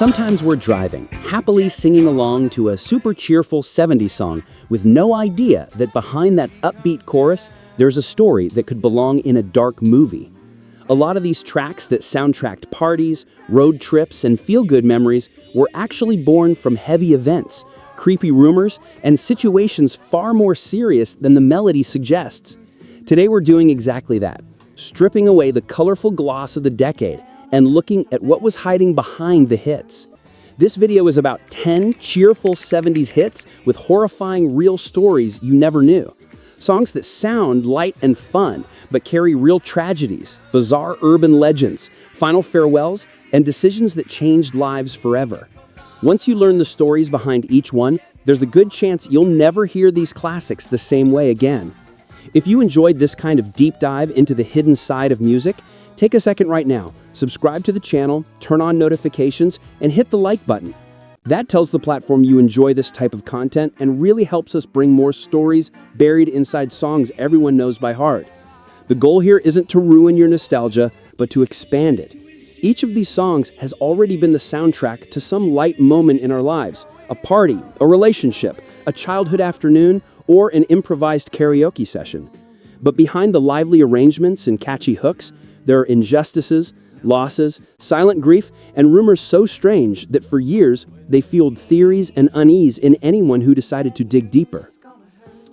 Sometimes we're driving, happily singing along to a super cheerful 70s song with no idea that behind that upbeat chorus, there's a story that could belong in a dark movie. A lot of these tracks that soundtracked parties, road trips, and feel-good memories were actually born from heavy events, creepy rumors, and situations far more serious than the melody suggests. Today we're doing exactly that, stripping away the colorful gloss of the decade and looking at what was hiding behind the hits. This video is about 10 cheerful 70s hits with horrifying real stories you never knew. Songs that sound light and fun, but carry real tragedies, bizarre urban legends, final farewells, and decisions that changed lives forever. Once you learn the stories behind each one, there's a good chance you'll never hear these classics the same way again. If you enjoyed this kind of deep dive into the hidden side of music, take a second right now, subscribe to the channel, turn on notifications, and hit the like button. That tells the platform you enjoy this type of content and really helps us bring more stories buried inside songs everyone knows by heart. The goal here isn't to ruin your nostalgia, but to expand it. Each of these songs has already been the soundtrack to some light moment in our lives, a party, a relationship, a childhood afternoon, or an improvised karaoke session. But behind the lively arrangements and catchy hooks, there are injustices, losses, silent grief, and rumors so strange that for years they fueled theories and unease in anyone who decided to dig deeper.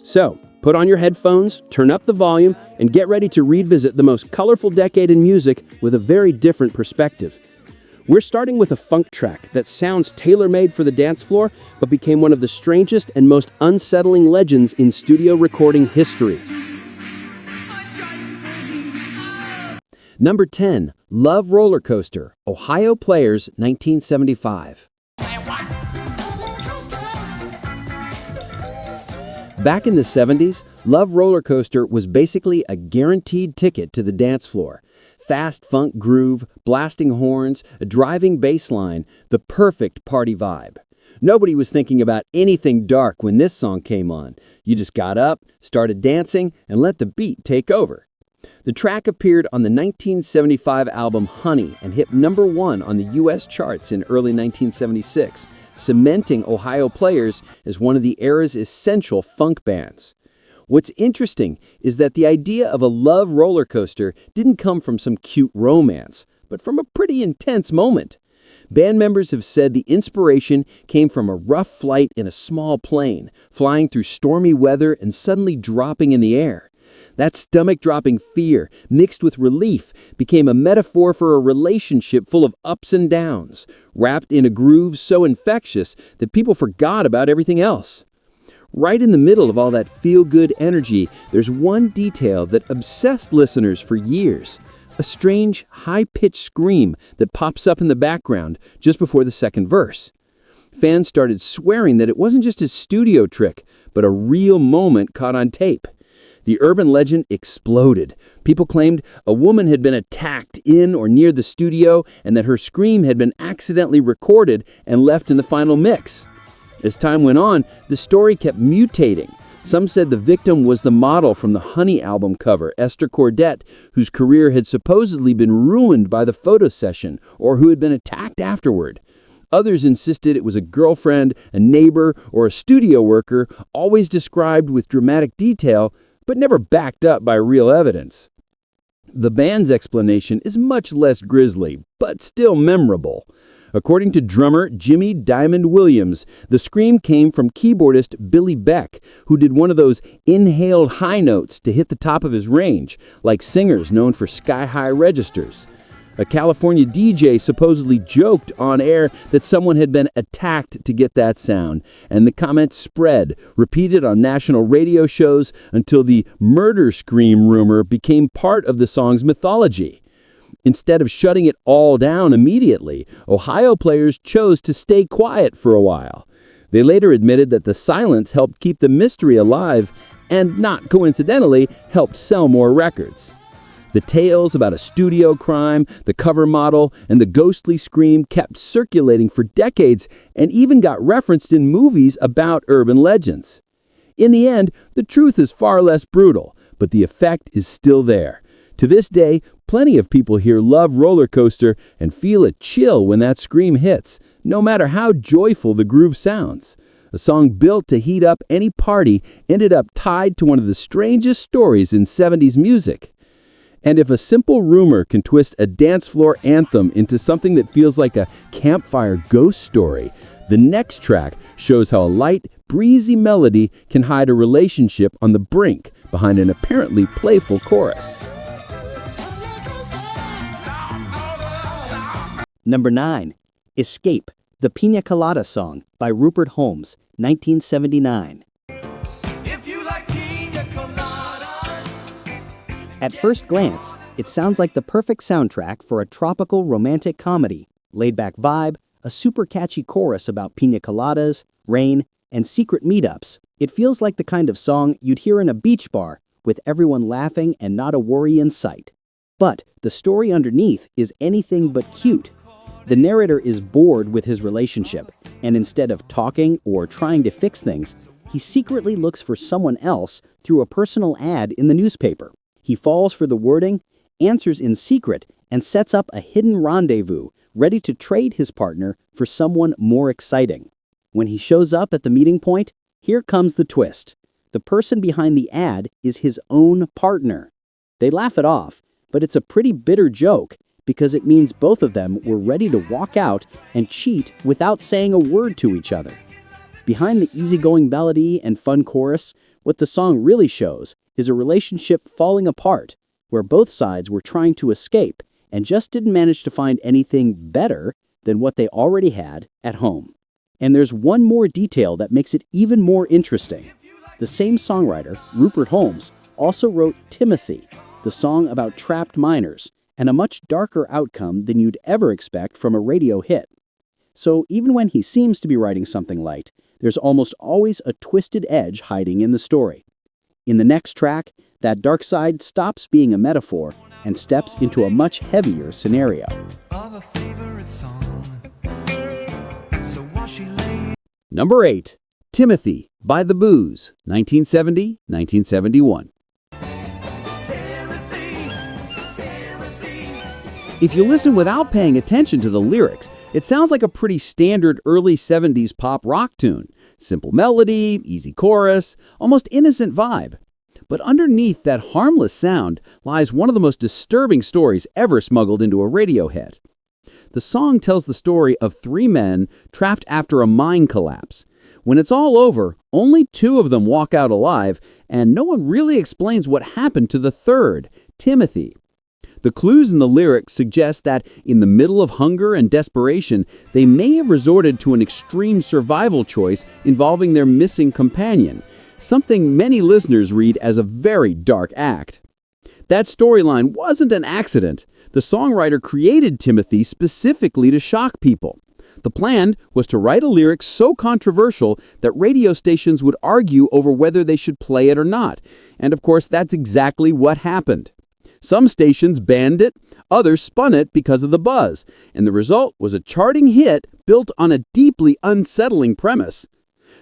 So, put on your headphones, turn up the volume, and get ready to revisit the most colorful decade in music with a very different perspective. We're starting with a funk track that sounds tailor-made for the dance floor, but became one of the strangest and most unsettling legends in studio recording history. Number 10, Love Roller Coaster, Ohio Players, 1975. Back in the 70s, Love Roller Coaster was basically a guaranteed ticket to the dance floor. Fast funk groove, blasting horns, a driving bass line, the perfect party vibe. Nobody was thinking about anything dark when this song came on. You just got up, started dancing, and let the beat take over. The track appeared on the 1975 album Honey and hit number 1 on the U.S. charts in early 1976, cementing Ohio Players as one of the era's essential funk bands. What's interesting is that the idea of a love roller coaster didn't come from some cute romance, but from a pretty intense moment. Band members have said the inspiration came from a rough flight in a small plane, flying through stormy weather and suddenly dropping in the air. That stomach-dropping fear, mixed with relief, became a metaphor for a relationship full of ups and downs, wrapped in a groove so infectious that people forgot about everything else. Right in the middle of all that feel-good energy, there's one detail that obsessed listeners for years: a strange, high-pitched scream that pops up in the background just before the second verse. Fans started swearing that it wasn't just a studio trick, but a real moment caught on tape. The urban legend exploded. People claimed a woman had been attacked in or near the studio and that her scream had been accidentally recorded and left in the final mix. As time went on, the story kept mutating. Some said the victim was the model from the Honey album cover, Esther Cordette, whose career had supposedly been ruined by the photo session or who had been attacked afterward. Others insisted it was a girlfriend, a neighbor, or a studio worker, always described with dramatic detail, but never backed up by real evidence. The band's explanation is much less grisly, but still memorable. According to drummer Jimmy Diamond Williams, the scream came from keyboardist Billy Beck, who did one of those inhaled high notes to hit the top of his range, like singers known for sky-high registers. A California DJ supposedly joked on air that someone had been attacked to get that sound, and the comments spread, repeated on national radio shows until the murder scream rumor became part of the song's mythology. Instead of shutting it all down immediately, Ohio Players chose to stay quiet for a while. They later admitted that the silence helped keep the mystery alive and, not coincidentally, helped sell more records. The tales about a studio crime, the cover model, and the ghostly scream kept circulating for decades and even got referenced in movies about urban legends. In the end, the truth is far less brutal, but the effect is still there. To this day, Plenty of people hear Love Roller Coaster and feel a chill when that scream hits, no matter how joyful the groove sounds. A song built to heat up any party ended up tied to one of the strangest stories in 70s music. And if a simple rumor can twist a dance floor anthem into something that feels like a campfire ghost story, the next track shows how a light, breezy melody can hide a relationship on the brink behind an apparently playful chorus. Number 9. Escape, the Pina Colada Song by Rupert Holmes, 1979. If you like pina coladas. At first glance, it sounds like the perfect soundtrack for a tropical romantic comedy. Laid-back vibe, a super catchy chorus about pina coladas, rain, and secret meetups. It feels like the kind of song you'd hear in a beach bar, with everyone laughing and not a worry in sight. But the story underneath is anything but cute. The narrator is bored with his relationship, and instead of talking or trying to fix things, he secretly looks for someone else through a personal ad in the newspaper. He falls for the wording, answers in secret, and sets up a hidden rendezvous, ready to trade his partner for someone more exciting. When he shows up at the meeting point, here comes the twist. The person behind the ad is his own partner. They laugh it off, but it's a pretty bitter joke because it means both of them were ready to walk out and cheat without saying a word to each other. Behind the easygoing melody and fun chorus, what the song really shows is a relationship falling apart, where both sides were trying to escape and just didn't manage to find anything better than what they already had at home. And there's one more detail that makes it even more interesting. The same songwriter, Rupert Holmes, also wrote Timothy, the song about trapped miners, and a much darker outcome than you'd ever expect from a radio hit. So even when he seems to be writing something light, there's almost always a twisted edge hiding in the story. In the next track, that dark side stops being a metaphor and steps into a much heavier scenario. Of a favorite song. So while she lay Number 8. Timothy by The Boos, 1970-1971. If you listen without paying attention to the lyrics, it sounds like a pretty standard early 70s pop rock tune. Simple melody, easy chorus, almost innocent vibe. But underneath that harmless sound lies one of the most disturbing stories ever smuggled into a radio hit. The song tells the story of 3 men trapped after a mine collapse. When it's all over, only 2 of them walk out alive, and no one really explains what happened to the third, Timothy. The clues in the lyrics suggest that in the middle of hunger and desperation, they may have resorted to an extreme survival choice involving their missing companion, something many listeners read as a very dark act. That storyline wasn't an accident. The songwriter created Timothy specifically to shock people. The plan was to write a lyric so controversial that radio stations would argue over whether they should play it or not. And of course, that's exactly what happened. Some stations banned it, others spun it because of the buzz, and the result was a charting hit built on a deeply unsettling premise.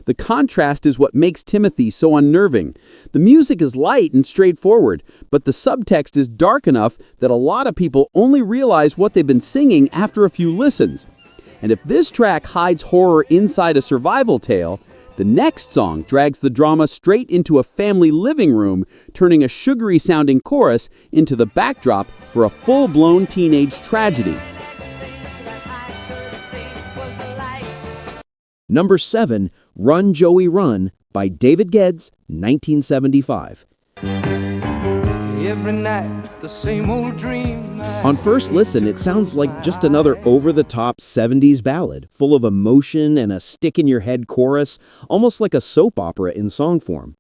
The contrast is what makes Timothy so unnerving. The music is light and straightforward, but the subtext is dark enough that a lot of people only realize what they've been singing after a few listens. And if this track hides horror inside a survival tale, the next song drags the drama straight into a family living room, turning a sugary-sounding chorus into the backdrop for a full-blown teenage tragedy. Number 7, Run, Joey, Run by David Geddes, 1975. every night, the same old dream. On first listen, it sounds like just another over-the-top 70s ballad, full of emotion and a stick-in-your-head chorus, almost like a soap opera in song form.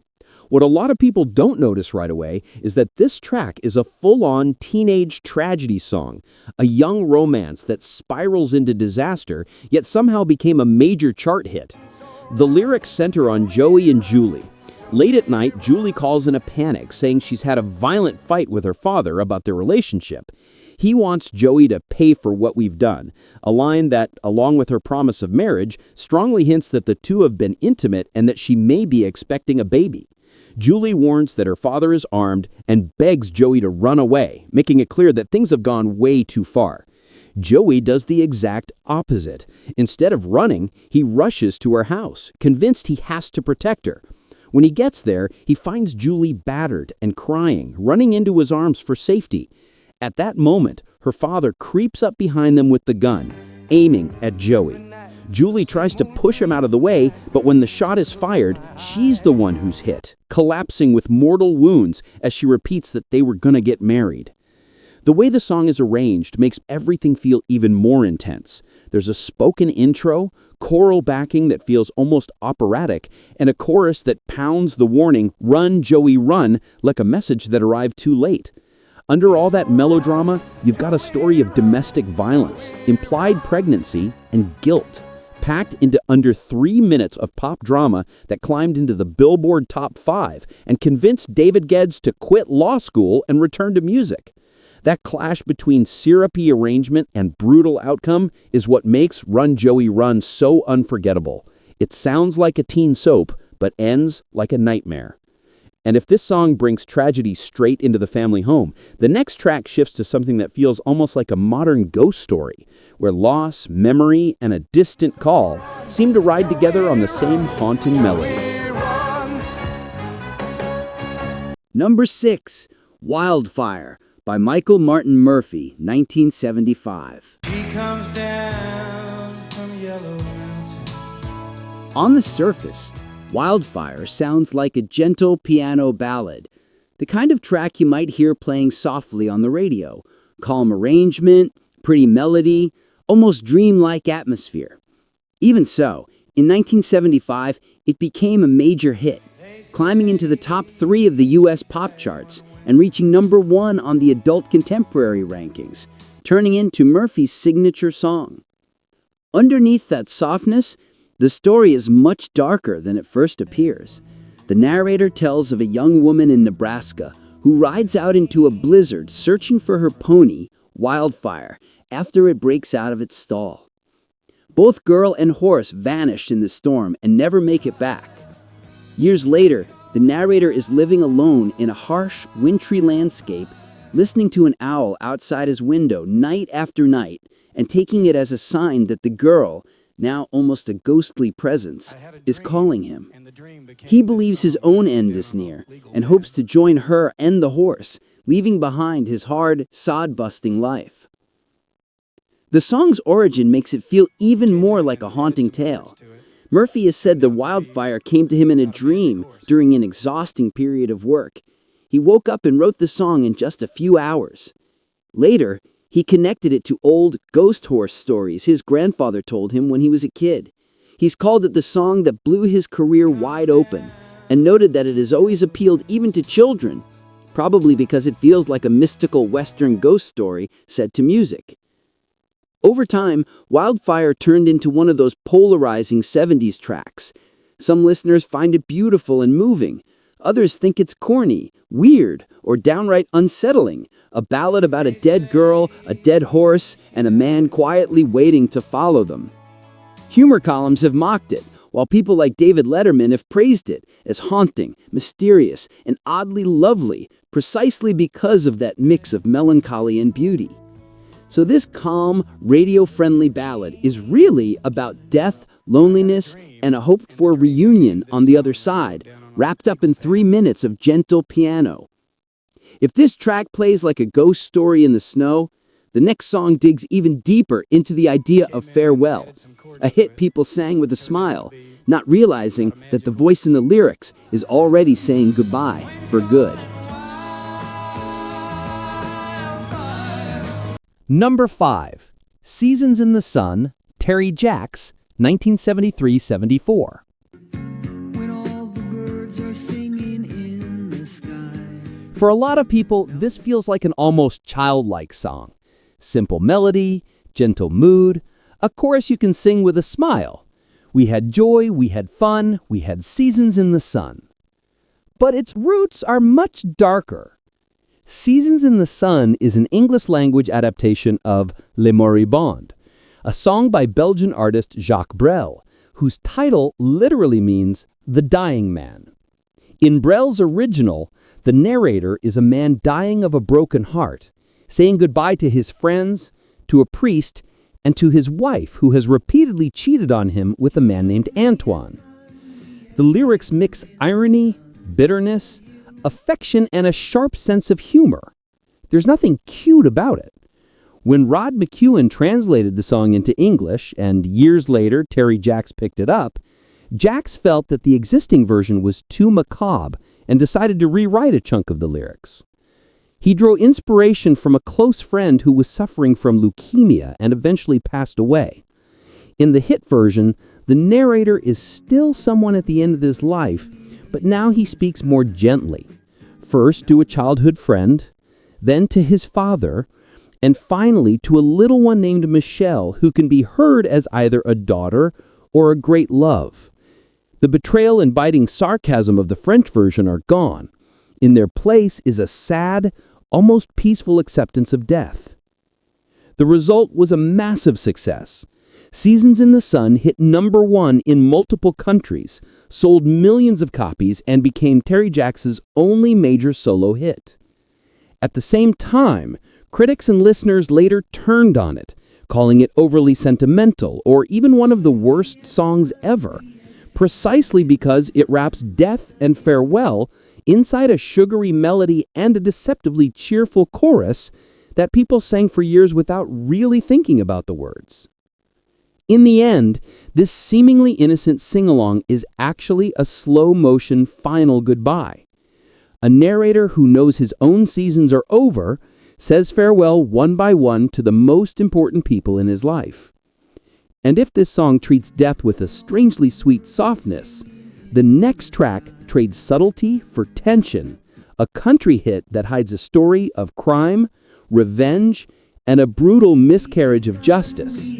What a lot of people don't notice right away is that this track is a full-on teenage tragedy song, a young romance that spirals into disaster, yet somehow became a major chart hit. The lyrics center on Joey and Julie. Late at night, Julie calls in a panic, saying she's had a violent fight with her father about their relationship. He wants Joey to pay for what we've done, a line that, along with her promise of marriage, strongly hints that the two have been intimate and that she may be expecting a baby. Julie warns that her father is armed and begs Joey to run away, making it clear that things have gone way too far. Joey does the exact opposite. Instead of running, he rushes to her house, convinced he has to protect her. When he gets there, he finds Julie battered and crying, running into his arms for safety. At that moment, her father creeps up behind them with the gun, aiming at Joey. Julie tries to push him out of the way, but when the shot is fired, she's the one who's hit, collapsing with mortal wounds as she repeats that they were gonna get married. The way the song is arranged makes everything feel even more intense. There's a spoken intro, choral backing that feels almost operatic, and a chorus that pounds the warning, "Run, Joey, run," like a message that arrived too late. Under all that melodrama, you've got a story of domestic violence, implied pregnancy, and guilt, packed into under 3 minutes of pop drama that climbed into the Billboard Top 5 and convinced David Geddes to quit law school and return to music. That clash between syrupy arrangement and brutal outcome is what makes Run, Joey, Run so unforgettable. It sounds like a teen soap, but ends like a nightmare. And if this song brings tragedy straight into the family home, the next track shifts to something that feels almost like a modern ghost story, where loss, memory, and a distant call seem to ride together on the same haunting melody. Number 6, Wildfire by Michael Martin Murphey, 1975. He comes down from Yellow Mountain. On the surface, Wildfire sounds like a gentle piano ballad, the kind of track you might hear playing softly on the radio. Calm arrangement, pretty melody, almost dreamlike atmosphere. Even so, in 1975, it became a major hit, climbing into the top 3 of the US pop charts and reaching number 1 on the adult contemporary rankings, turning into Murphy's signature song. Underneath that softness, the story is much darker than it first appears. The narrator tells of a young woman in Nebraska who rides out into a blizzard searching for her pony, Wildfire, after it breaks out of its stall. Both girl and horse vanish in the storm and never make it back. Years later, the narrator is living alone in a harsh, wintry landscape, listening to an owl outside his window night after night and taking it as a sign that the girl, now almost a ghostly presence, is calling him. He believes his own end is near and hopes to join her and the horse, leaving behind his hard, sod-busting life. The song's origin makes it feel even more like a haunting tale. Murphy has said the Wildfire came to him in a dream during an exhausting period of work. He woke up and wrote the song in just a few hours. Later, he connected it to old ghost horse stories his grandfather told him when he was a kid. He's called it the song that blew his career wide open and noted that it has always appealed even to children, probably because it feels like a mystical Western ghost story set to music. Over time, Wildfire turned into one of those polarizing 70s tracks. Some listeners find it beautiful and moving. Others think it's corny, weird, or downright unsettling. A ballad about a dead girl, a dead horse, and a man quietly waiting to follow them. Humor columns have mocked it, while people like David Letterman have praised it as haunting, mysterious, and oddly lovely, precisely because of that mix of melancholy and beauty. So this calm, radio-friendly ballad is really about death, loneliness, and a hoped-for reunion on the other side, wrapped up in 3 minutes of gentle piano. If this track plays like a ghost story in the snow, the next song digs even deeper into the idea of farewell, a hit people sang with a smile, not realizing that the voice in the lyrics is already saying goodbye for good. Number 5, Seasons in the Sun, Terry Jacks, 1973-74. When all the birds are singing in the sky. For a lot of people, this feels like an almost childlike song. Simple melody, gentle mood, a chorus you can sing with a smile. We had joy, we had fun, we had seasons in the sun. But its roots are much darker. Seasons in the Sun is an English-language adaptation of Le Moribond, a song by Belgian artist Jacques Brel, whose title literally means the dying man. In Brel's original, the narrator is a man dying of a broken heart, saying goodbye to his friends, to a priest, and to his wife who has repeatedly cheated on him with a man named Antoine. The lyrics mix irony, bitterness, affection, and a sharp sense of humor. There's nothing cute about it. When Rod McEwen translated the song into English, and years later Terry Jacks picked it up, Jacks felt that the existing version was too macabre and decided to rewrite a chunk of the lyrics. He drew inspiration from a close friend who was suffering from leukemia and eventually passed away. In the hit version, the narrator is still someone at the end of his life, but now he speaks more gently. First to a childhood friend, then to his father, and finally to a little one named Michelle, who can be heard as either a daughter or a great love. The betrayal and biting sarcasm of the French version are gone. In their place is a sad, almost peaceful acceptance of death. The result was a massive success. Seasons in the Sun hit #1 in multiple countries, sold millions of copies, and became Terry Jacks' only major solo hit. At the same time, critics and listeners later turned on it, calling it overly sentimental or even one of the worst songs ever, precisely because it wraps death and farewell inside a sugary melody and a deceptively cheerful chorus that people sang for years without really thinking about the words. In the end, this seemingly innocent sing-along is actually a slow-motion final goodbye. A narrator who knows his own seasons are over says farewell one by one to the most important people in his life. And if this song treats death with a strangely sweet softness, the next track trades subtlety for tension, a country hit that hides a story of crime, revenge, and a brutal miscarriage of justice.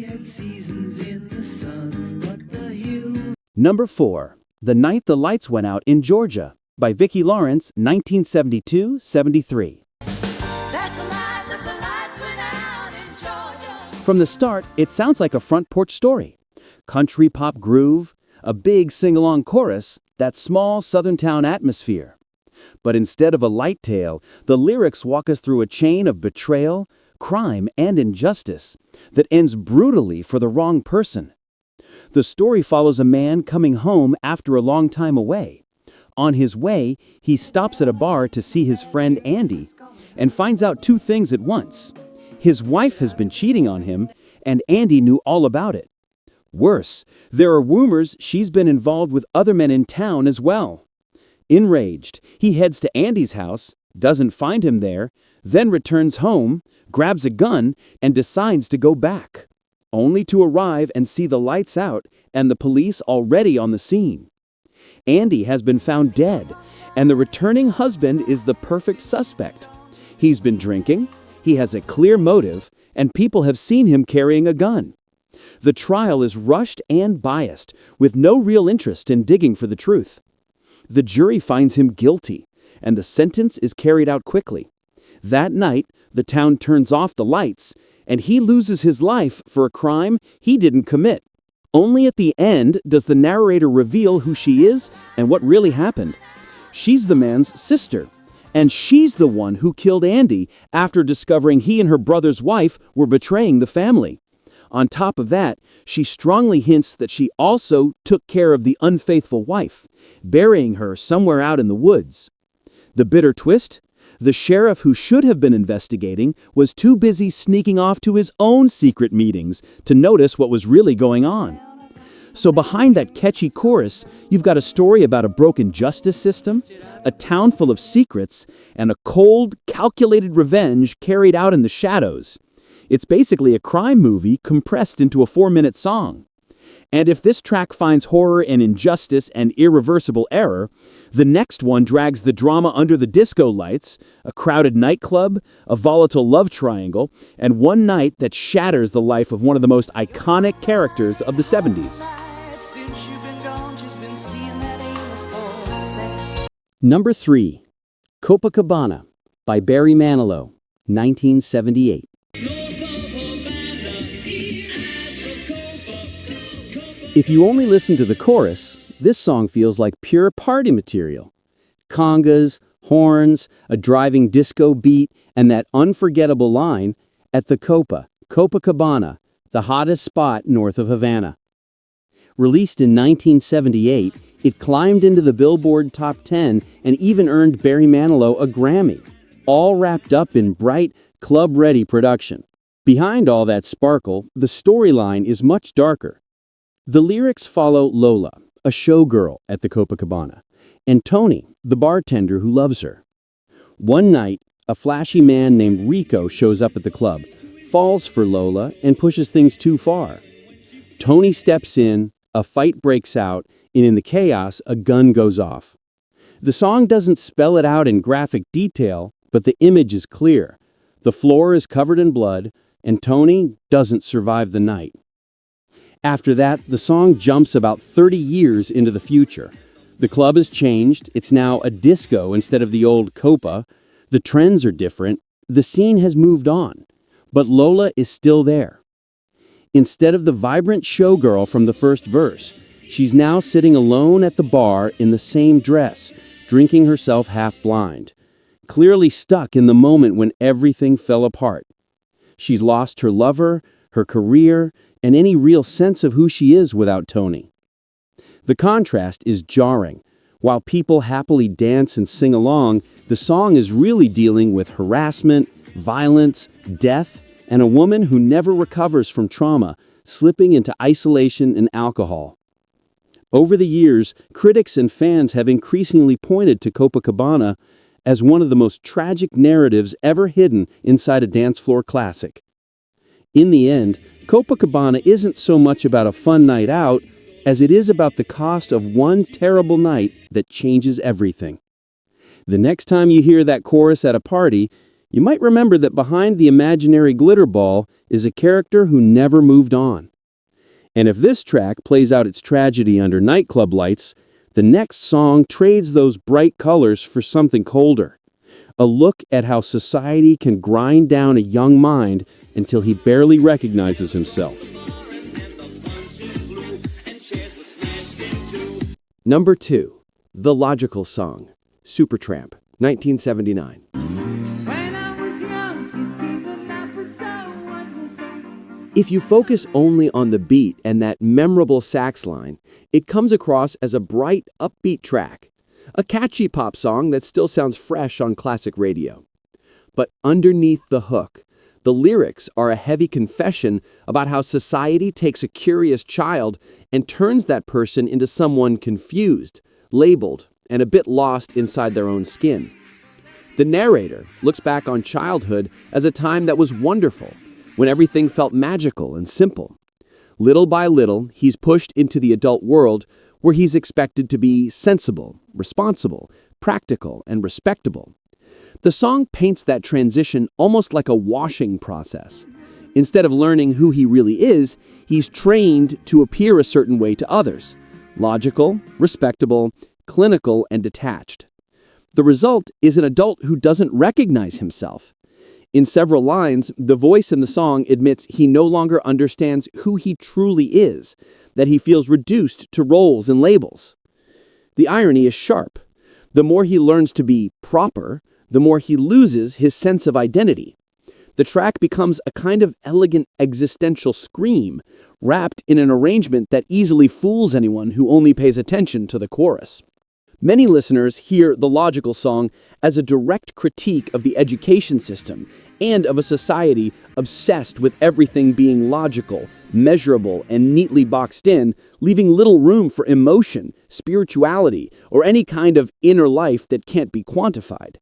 Number 4. The Night the Lights Went Out in Georgia by Vicki Lawrence, 1972-73. From the start, it sounds like a front porch story. Country pop groove, a big sing-along chorus, that small southern town atmosphere. But instead of a light tale, the lyrics walk us through a chain of betrayal, crime, and injustice that ends brutally for the wrong person. The story follows a man coming home after a long time away. On his way, he stops at a bar to see his friend Andy and finds out two things at once. His wife has been cheating on him, and Andy knew all about it. Worse, there are rumors she's been involved with other men in town as well. Enraged, he heads to Andy's house, doesn't find him there, then returns home, grabs a gun, and decides to go back, only to arrive and see the lights out and the police already on the scene. Andy has been found dead, and the returning husband is the perfect suspect. He's been drinking, he has a clear motive, and people have seen him carrying a gun. The trial is rushed and biased, with no real interest in digging for the truth. The jury finds him guilty, and the sentence is carried out quickly. That night, the town turns off the lights, and he loses his life for a crime he didn't commit. Only at the end does the narrator reveal who she is and what really happened. She's the man's sister, and she's the one who killed Andy after discovering he and her brother's wife were betraying the family. On top of that, she strongly hints that she also took care of the unfaithful wife, burying her somewhere out in the woods. The bitter twist? The sheriff who should have been investigating was too busy sneaking off to his own secret meetings to notice what was really going on. So behind that catchy chorus, you've got a story about a broken justice system, a town full of secrets, and a cold, calculated revenge carried out in the shadows. It's basically a crime movie compressed into a 4-minute song. And if this track finds horror and injustice and irreversible error, the next one drags the drama under the disco lights, a crowded nightclub, a volatile love triangle, and one night that shatters the life of one of the most iconic characters of the 70s. Number 3. Copacabana by Barry Manilow, 1978. If you only listen to the chorus, this song feels like pure party material. Congas, horns, a driving disco beat, and that unforgettable line, "At the Copacabana, the hottest spot north of Havana." Released in 1978, it climbed into the Billboard Top 10 and even earned Barry Manilow a Grammy, all wrapped up in bright, club-ready production. Behind all that sparkle, the storyline is much darker. The lyrics follow Lola, a showgirl at the Copacabana, and Tony, the bartender who loves her. One night, a flashy man named Rico shows up at the club, falls for Lola, and pushes things too far. Tony steps in, a fight breaks out, and in the chaos, a gun goes off. The song doesn't spell it out in graphic detail, but the image is clear. The floor is covered in blood, and Tony doesn't survive the night. After that, the song jumps about 30 years into the future. The club has changed. It's now a disco instead of the old Copa. The trends are different. The scene has moved on. But Lola is still there. Instead of the vibrant showgirl from the first verse, she's now sitting alone at the bar in the same dress, drinking herself half blind, clearly stuck in the moment when everything fell apart. She's lost her lover, her career, and any real sense of who she is without Tony. The contrast is jarring. While people happily dance and sing along, the song is really dealing with harassment, violence, death, and a woman who never recovers from trauma, slipping into isolation and alcohol. Over the years, critics and fans have increasingly pointed to Copacabana as one of the most tragic narratives ever hidden inside a dance floor classic. In the end, Copacabana isn't so much about a fun night out as it is about the cost of one terrible night that changes everything. The next time you hear that chorus at a party, you might remember that behind the imaginary glitter ball is a character who never moved on. And if this track plays out its tragedy under nightclub lights, the next song trades those bright colors for something colder. A look at how society can grind down a young mind until he barely recognizes himself. Number 2. The Logical Song, Supertramp, 1979. If you focus only on the beat and that memorable sax line, it comes across as a bright, upbeat track, a catchy pop song that still sounds fresh on classic radio. But underneath the hook, the lyrics are a heavy confession about how society takes a curious child and turns that person into someone confused, labeled, and a bit lost inside their own skin. The narrator looks back on childhood as a time that was wonderful, when everything felt magical and simple. Little by little, he's pushed into the adult world where he's expected to be sensible, responsible, practical, and respectable. The song paints that transition almost like a washing process. Instead of learning who he really is, he's trained to appear a certain way to others: logical, respectable, clinical, and detached. The result is an adult who doesn't recognize himself. In several lines, the voice in the song admits he no longer understands who he truly is, that he feels reduced to roles and labels. The irony is sharp. The more he learns to be proper, the more he loses his sense of identity. The track becomes a kind of elegant existential scream, wrapped in an arrangement that easily fools anyone who only pays attention to the chorus. Many listeners hear The Logical Song as a direct critique of the education system and of a society obsessed with everything being logical, measurable, and neatly boxed in, leaving little room for emotion, spirituality, or any kind of inner life that can't be quantified.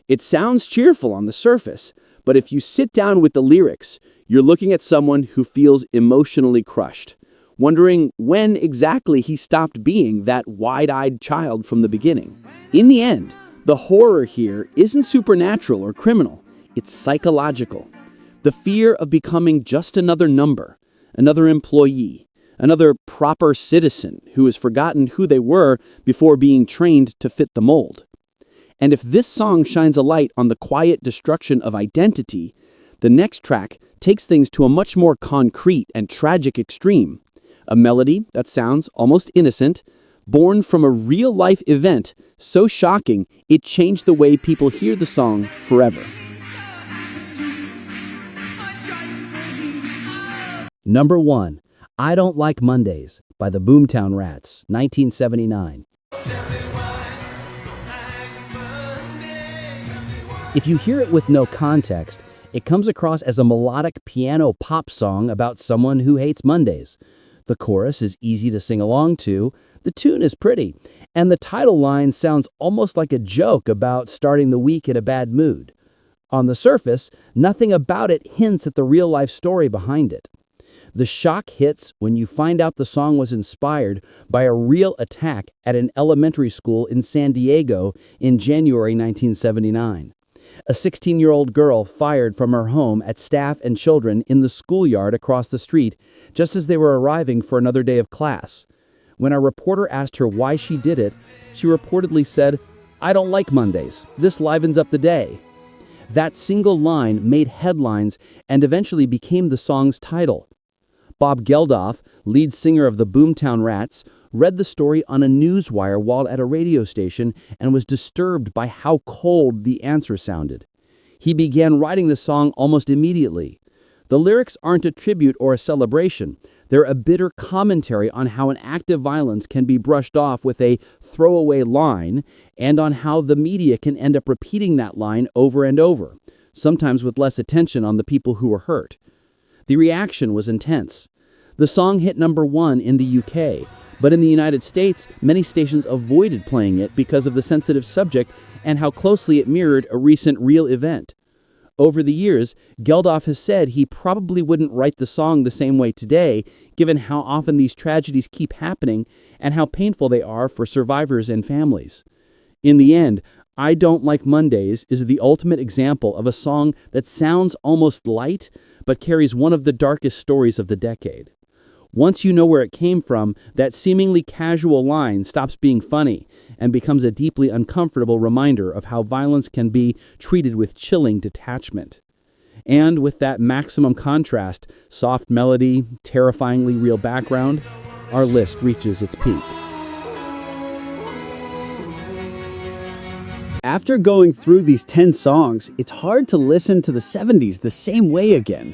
It sounds cheerful on the surface, but if you sit down with the lyrics, you're looking at someone who feels emotionally crushed, wondering when exactly he stopped being that wide-eyed child from the beginning. In the end, the horror here isn't supernatural or criminal, it's psychological. The fear of becoming just another number, another employee, another proper citizen who has forgotten who they were before being trained to fit the mold. And if this song shines a light on the quiet destruction of identity, the next track takes things to a much more concrete and tragic extreme. A melody that sounds almost innocent, born from a real-life event so shocking it changed the way people hear the song forever. Number 1. I Don't Like Mondays by the Boomtown Rats, 1979. If you hear it with no context, it comes across as a melodic piano pop song about someone who hates Mondays. The chorus is easy to sing along to, the tune is pretty, and the title line sounds almost like a joke about starting the week in a bad mood. On the surface, nothing about it hints at the real-life story behind it. The shock hits when you find out the song was inspired by a real attack at an elementary school in San Diego in January 1979. A 16-year-old girl fired from her home at staff and children in the schoolyard across the street just as they were arriving for another day of class. When a reporter asked her why she did it, she reportedly said, "I don't like Mondays. This livens up the day." That single line made headlines and eventually became the song's title. Bob Geldof, lead singer of the Boomtown Rats, read the story on a newswire while at a radio station and was disturbed by how cold the answer sounded. He began writing the song almost immediately. The lyrics aren't a tribute or a celebration. They're a bitter commentary on how an act of violence can be brushed off with a throwaway line, and on how the media can end up repeating that line over and over, sometimes with less attention on the people who were hurt. The reaction was intense. The song hit number 1 in the UK, but in the United States, many stations avoided playing it because of the sensitive subject and how closely it mirrored a recent real event. Over the years, Geldof has said he probably wouldn't write the song the same way today, given how often these tragedies keep happening and how painful they are for survivors and families. In the end, I Don't Like Mondays is the ultimate example of a song that sounds almost light, but carries one of the darkest stories of the decade. Once you know where it came from, that seemingly casual line stops being funny and becomes a deeply uncomfortable reminder of how violence can be treated with chilling detachment. And with that maximum contrast, soft melody, terrifyingly real background, our list reaches its peak. After going through these 10 songs, it's hard to listen to the 70s the same way again.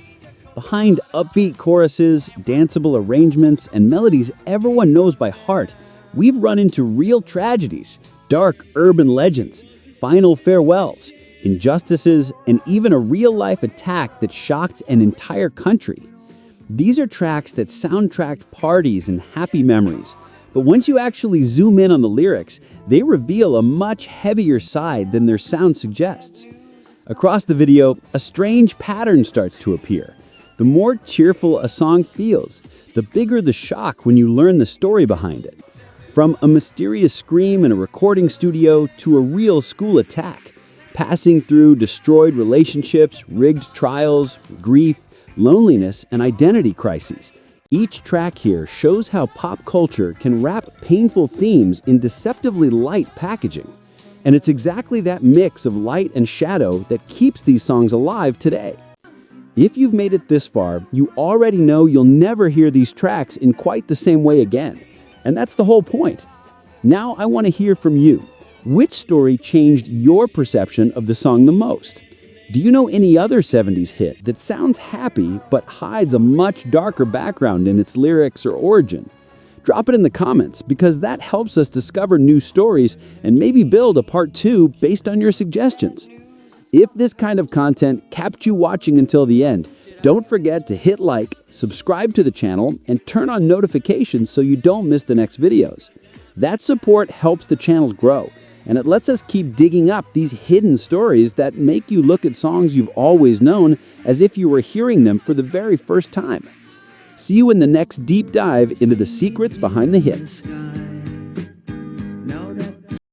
Behind upbeat choruses, danceable arrangements, and melodies everyone knows by heart, we've run into real tragedies, dark urban legends, final farewells, injustices, and even a real-life attack that shocked an entire country. These are tracks that soundtracked parties and happy memories, but once you actually zoom in on the lyrics, they reveal a much heavier side than their sound suggests. Across the video, a strange pattern starts to appear. The more cheerful a song feels, the bigger the shock when you learn the story behind it. From a mysterious scream in a recording studio to a real school attack, passing through destroyed relationships, rigged trials, grief, loneliness, and identity crises. Each track here shows how pop culture can wrap painful themes in deceptively light packaging. And it's exactly that mix of light and shadow that keeps these songs alive today. If you've made it this far, you already know you'll never hear these tracks in quite the same way again. And that's the whole point. Now I want to hear from you. Which story changed your perception of the song the most? Do you know any other 70s hit that sounds happy but hides a much darker background in its lyrics or origin? Drop it in the comments because that helps us discover new stories and maybe build a part 2 based on your suggestions. If this kind of content kept you watching until the end, don't forget to hit like, subscribe to the channel, and turn on notifications so you don't miss the next videos. That support helps the channel grow, and it lets us keep digging up these hidden stories that make you look at songs you've always known as if you were hearing them for the very first time. See you in the next deep dive into the secrets behind the hits.